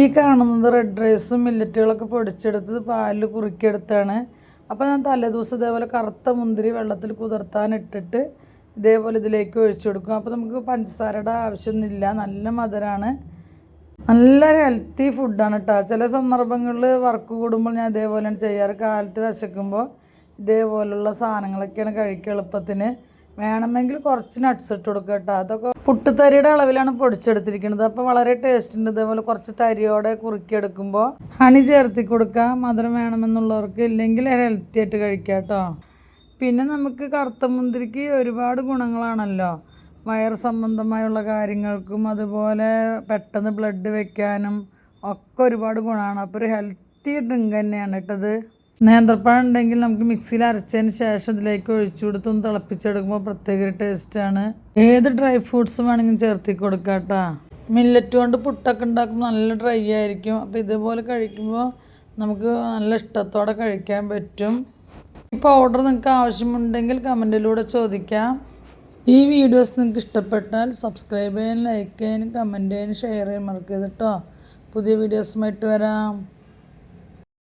ഈ കാണുന്നത് റെഡ് റൈസും മില്ലറ്റുകളൊക്കെ പൊടിച്ചെടുത്ത് പാലിൽ കുറുക്കിയെടുത്താണ്. അപ്പോൾ ഞാൻ തലേദിവസം ഇതേപോലെ കറുത്ത മുന്തിരി വെള്ളത്തിൽ കുതിർത്താനിട്ടിട്ട് ഇതേപോലെ ഇതിലേക്ക് ഒഴിച്ചു കൊടുക്കും. അപ്പോൾ നമുക്ക് പഞ്ചസാരയുടെ ആവശ്യമൊന്നുമില്ല. നല്ല മധുരമാണ്, നല്ല ഹെൽത്തി ഫുഡാണ് കേട്ടോ. ചില സന്ദർഭങ്ങളിൽ വർക്ക് കൂടുമ്പോൾ ഞാൻ ഇതേപോലെയാണ് ചെയ്യാറ്. കാലത്ത് വിശക്കുമ്പോൾ ഇതേപോലുള്ള സാധനങ്ങളൊക്കെയാണ് കഴിക്കുക എളുപ്പത്തിന്. വേണമെങ്കിൽ കുറച്ച് നട്ട്സ് ഇട്ട് കൊടുക്കുക കേട്ടോ. അതൊക്കെ പുട്ടുതരിയുടെ അളവിലാണ് പൊടിച്ചെടുത്തിരിക്കുന്നത്. അപ്പോൾ വളരെ ടേസ്റ്റ് ഉണ്ട്. ഇതേപോലെ കുറച്ച് തരിയോടെ കുറുക്കിയെടുക്കുമ്പോൾ ഹണി ചേർത്തി കൊടുക്കുക, മധുരം വേണമെന്നുള്ളവർക്ക്. ഇല്ലെങ്കിൽ ഹെൽത്തി ആയിട്ട് കഴിക്കുക കേട്ടോ. പിന്നെ നമുക്ക് കറുത്ത മുന്തിരിക്ക് ഒരുപാട് ഗുണങ്ങളാണല്ലോ. വയറ് സംബന്ധമായുള്ള കാര്യങ്ങൾക്കും അതുപോലെ പെട്ടെന്ന് ബ്ലഡ് വെക്കാനും ഒക്കെ ഒരുപാട് ഗുണമാണ്. അപ്പോൾ ഒരു ഹെൽത്തി ഡ്രിങ്ക് തന്നെയാണ് കേട്ടത്. നേന്ത്രപ്പഴം ഉണ്ടെങ്കിൽ നമുക്ക് മിക്സിയിൽ അരച്ചതിന് ശേഷം ഇതിലേക്ക് ഒഴിച്ചു കൊടുത്തൊന്ന് തിളപ്പിച്ചെടുക്കുമ്പോൾ പ്രത്യേക ഒരു ടേസ്റ്റാണ്. ഏത് ഡ്രൈ ഫ്രൂട്ട്സും വേണമെങ്കിലും ചേർത്തി കൊടുക്കാം കേട്ടോ. മില്ലറ്റ് കൊണ്ട് പുട്ടൊക്കെ ഉണ്ടാക്കുമ്പോൾ നല്ല ഡ്രൈ ആയിരിക്കും. അപ്പോൾ ഇതുപോലെ കഴിക്കുമ്പോൾ നമുക്ക് നല്ല ഇഷ്ടത്തോടെ കഴിക്കാൻ പറ്റും. ഈ പൗഡർ നിങ്ങൾക്ക് ആവശ്യമുണ്ടെങ്കിൽ കമൻറ്റിലൂടെ ചോദിക്കാം. ഈ വീഡിയോസ് നിങ്ങൾക്ക് ഇഷ്ടപ്പെട്ടാൽ സബ്സ്ക്രൈബ് ചെയ്യാനും ലൈക്ക് ചെയ്യാനും കമൻറ്റ് ചെയ്യാനും ഷെയർ ചെയ്യാൻ മറക്കരുത് കേട്ടോ. പുതിയ വീഡിയോസുമായിട്ട് വരാം.